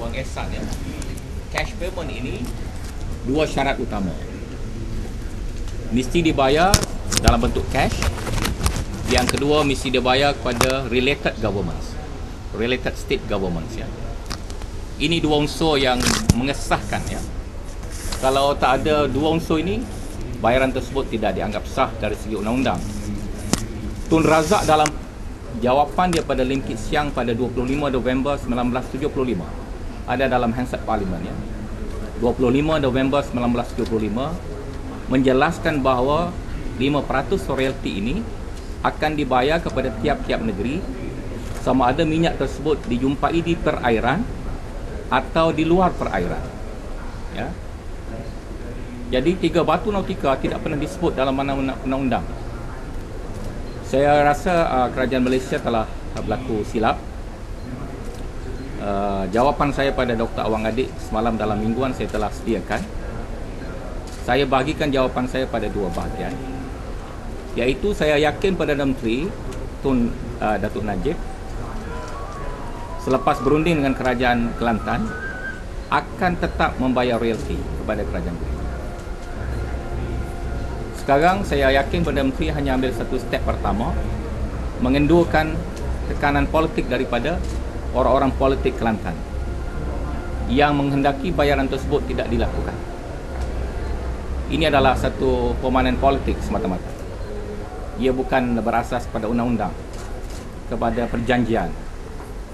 Wang Ehsan ya. Cash payment ini dua syarat utama. Mesti dibayar dalam bentuk cash. Yang kedua mesti dibayar kepada related governments, related state governments ya. Ini dua unsur yang mengesahkan ya. Kalau tak ada dua unsur ini, bayaran tersebut tidak dianggap sah dari segi undang-undang. Tun Razak dalam jawapan dia pada Lim Kit Siang pada 25 November 1975 ada dalam Hansard Parlimen ya. 25 November 1975 menjelaskan bahawa 5% royalty ini akan dibayar kepada tiap-tiap negeri sama ada minyak tersebut dijumpai di perairan atau di luar perairan ya. Jadi tiga batu nautika tidak pernah disebut dalam mana undang-undang. Saya rasa kerajaan Malaysia telah berlaku silap. Jawapan saya pada Dr. Awang Adik semalam dalam mingguan saya telah sediakan. Saya bahagikan jawapan saya pada dua bahagian, iaitu saya yakin Perdana Menteri Tun Datuk Najib selepas berunding dengan kerajaan Kelantan akan tetap membayar royalty kepada kerajaan Kelantan. Sekarang saya yakin Perdana Menteri hanya ambil satu step pertama, mengendurkan tekanan politik daripada orang-orang politik Kelantan yang menghendaki bayaran tersebut tidak dilakukan. Ini adalah satu permainan politik semata-mata. Ia bukan berasas pada undang-undang, kepada perjanjian,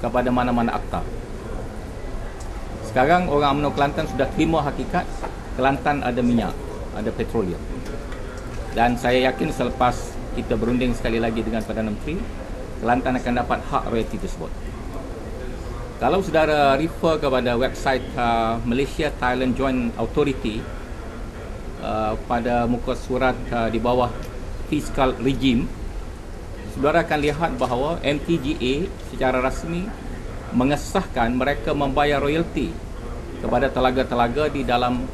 kepada mana-mana akta. Sekarang orang UMNO Kelantan sudah terima hakikat Kelantan ada minyak, ada petroleum. Dan saya yakin selepas kita berunding sekali lagi dengan Perdana Menteri, Kelantan akan dapat hak royalty tersebut. Kalau saudara refer kepada website Malaysia Thailand Joint Authority pada muka surat di bawah fiscal regime, saudara akan lihat bahawa MTGA secara rasmi mengesahkan mereka membayar royalty kepada telaga-telaga di dalam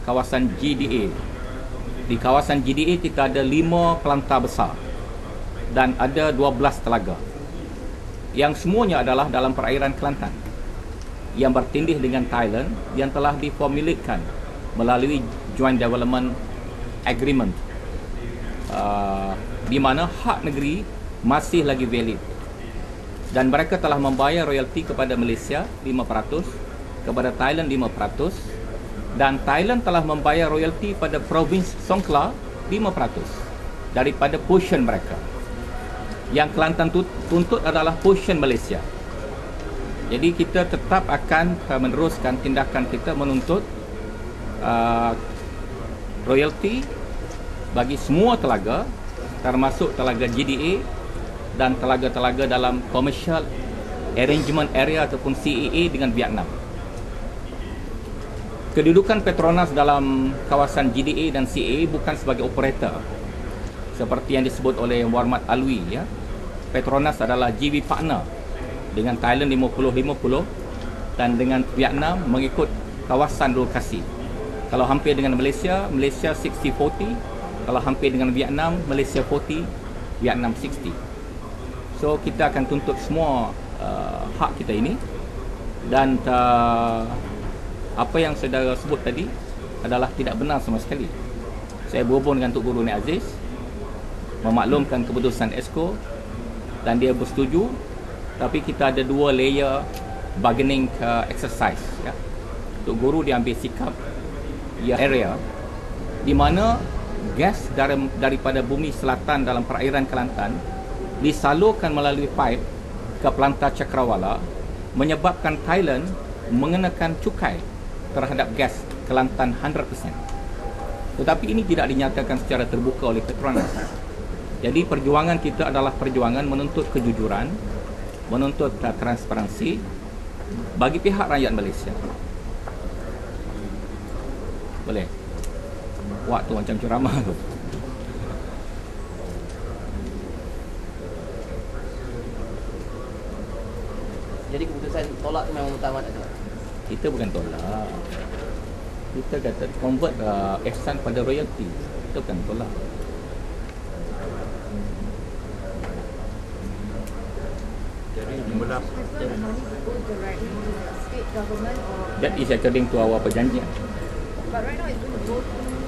kawasan GDA. Di kawasan GDA kita ada 5 pelantar besar dan ada 12 telaga yang semuanya adalah dalam perairan Kelantan yang bertindih dengan Thailand yang telah diformulasikan melalui Joint Development Agreement di mana hak negeri masih lagi valid dan mereka telah membayar royalty kepada Malaysia 5%, kepada Thailand 5%, dan Thailand telah membayar royalty pada Provinsi Songkhla 5% daripada portion mereka. Yang Kelantan tuntut adalah portion Malaysia. Jadi kita tetap akan meneruskan tindakan kita menuntut royalty bagi semua telaga, termasuk telaga GDA dan telaga-telaga dalam Commercial Arrangement Area ataupun CAA dengan Vietnam. Kedudukan Petronas dalam kawasan GDA dan CAA bukan sebagai operator seperti yang disebut oleh Muhammad Alwi ya. Petronas adalah JV partner dengan Thailand 50-50 dan dengan Vietnam mengikut kawasan lokasi. Kalau hampir dengan Malaysia 60-40. Kalau hampir dengan Vietnam, Malaysia 40, Vietnam 60. So kita akan tuntut semua hak kita ini. Dan apa yang saudara sebut tadi adalah tidak benar sama sekali. Saya berhubung dengan Tok Guru Nik Aziz, memaklumkan keputusan ESCO dan dia bersetuju, tapi kita ada dua layer bargaining exercise ya. Tok Guru dia ambil sikap ia area di mana gas daripada bumi selatan dalam perairan Kelantan disalurkan melalui pipe ke pelantar Cakrawala, menyebabkan Thailand mengenakan cukai terhadap gas Kelantan 100%. Tetapi ini tidak dinyatakan secara terbuka oleh Petronas. Jadi perjuangan kita adalah perjuangan menuntut kejujuran, menuntut transparansi bagi pihak rakyat Malaysia. Boleh? Waktu macam ceramah tu. Jadi keputusan tolak tu memang utama tak? Kita bukan tolak. Kita kata convert ihsan pada royalty. Kita bukan tolak. Jadi mula Has the money to go directly to the state government or? That is according to our perjanjian. But right now it's going to go through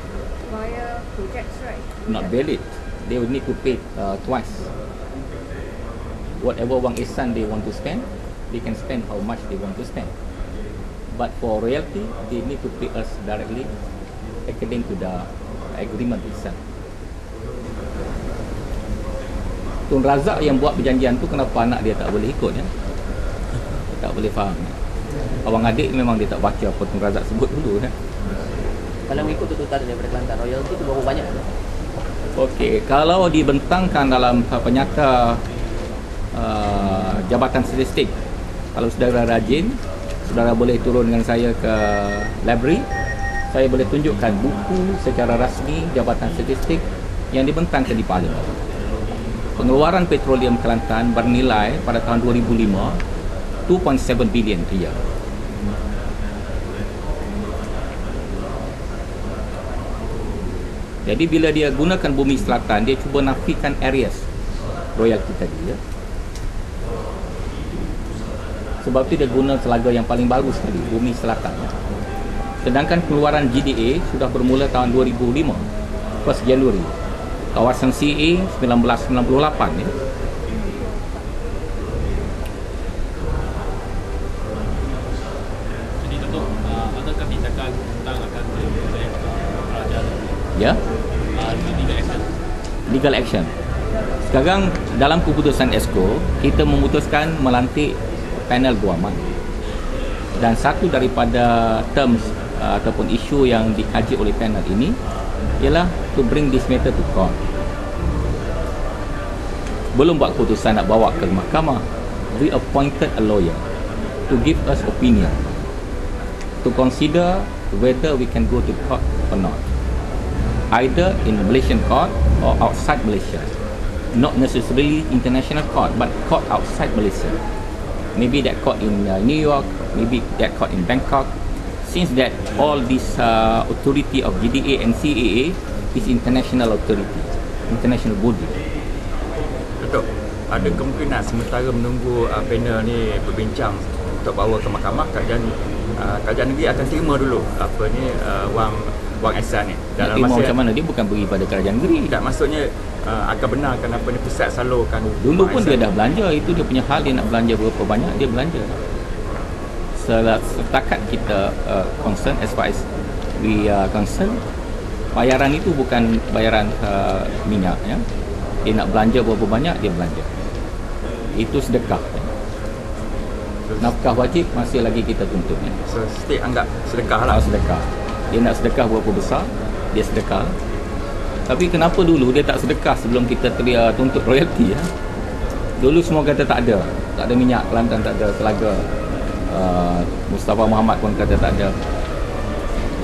via projects, right? Not valid. They will need to pay twice. Whatever Wang Ihsan they want to spend, they can spend how much they want to spend. But for royalty, they need to pay us directly according to the agreement itself. Tun Razak yang buat perjanjian tu, kenapa anak dia tak boleh ikut ya? Tak boleh faham. Abang adik memang dia tak baca apa Tun Razak sebut dulu ya. Kalau mengikut tuntutan daripada Kelantan, royalty itu berapa banyak? Okey, kalau dibentangkan dalam penyata Jabatan Statistik, kalau saudara rajin, saudara boleh turun dengan saya ke library, saya boleh tunjukkan buku secara rasmi Jabatan Statistik yang dibentangkan di Parlimen. Pengeluaran petroleum Kelantan bernilai pada tahun 2005 2.7 bilion riyal. Jadi bila dia gunakan bumi selatan, dia cuba nafikan areas royalty tadi ya. Sebab tu dia guna telaga yang paling baru sekali, bumi selatan ya. Sedangkan pengeluaran GDA sudah bermula tahun 2005, 1 Januari. Kawasan CA 1998 ya. Jadi Datuk, adakah tindakan tentang akan oleh kerajaan Ya, legal action? legal action. Sekarang dalam keputusan ESCO, kita memutuskan melantik panel guaman. Dan satu daripada terms ataupun isu yang dikaji oleh panel ini ialah to bring this matter to court. Belum buat keputusan nak bawa ke mahkamah, we appointed a lawyer to give us opinion, to consider whether we can go to court or not, either in Malaysian court or outside Malaysia. Not necessarily international court, but court outside Malaysia. Maybe that court in New York, maybe that court in Bangkok. Since that all this authority of GDA and CAA is international authority, international body. Datuk, ada kemungkinan sementara menunggu panel ni berbincang untuk bawa ke mahkamah, kerajaan negeri akan terima dulu apa ni Wang Ihsan ni. Nak terima macam mana? Dia bukan beri pada kerajaan negeri. Tak, maksudnya akan benarkan apa ni pusat salurkan. Dulu pun dia dah belanja, itu dia punya hal, dia nak belanja berapa banyak dia belanja. Setakat kita concern, as far as we are concerned, bayaran itu bukan bayaran minyak ya. Dia nak belanja berapa banyak dia belanja. Itu sedekah. Nafkah wajib masih lagi kita tuntut ya. So state anggap sedekah lah. Sedekah. Dia nak sedekah berapa besar, dia sedekah. Tapi kenapa dulu dia tak sedekah sebelum kita tuntut royalty ya? Dulu semua kata tak ada minyak Kelantan, tak ada telaga. Mustafa Muhammad pun kata tak ada.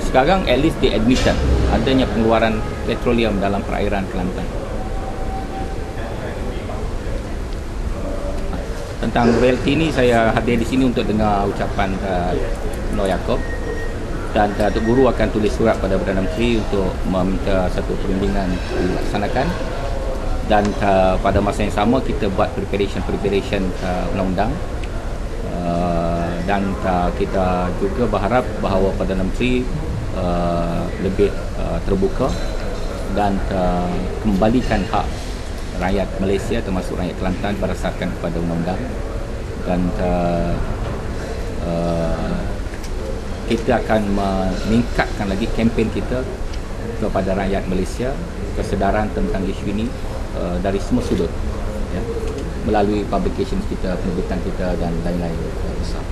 Sekarang at least they admitted adanya pengeluaran petroleum dalam perairan Kelantan. Tentang royalty ni, saya hadir di sini untuk dengar ucapan Nur Yaakob, dan Datuk Guru akan tulis surat pada Perdana Menteri untuk meminta satu perundingan dilaksanakan, dan pada masa yang sama kita buat preparation undang-undang, dan kita juga berharap bahawa Perdana Menteri lebih terbuka dan kembalikan hak rakyat Malaysia termasuk rakyat Kelantan berdasarkan kepada undang-undang, dan kita akan meningkatkan lagi kempen kita kepada rakyat Malaysia, kesedaran tentang isu ini dari semua sudut ya, melalui publication kita, penerbitan kita dan lain-lain besar.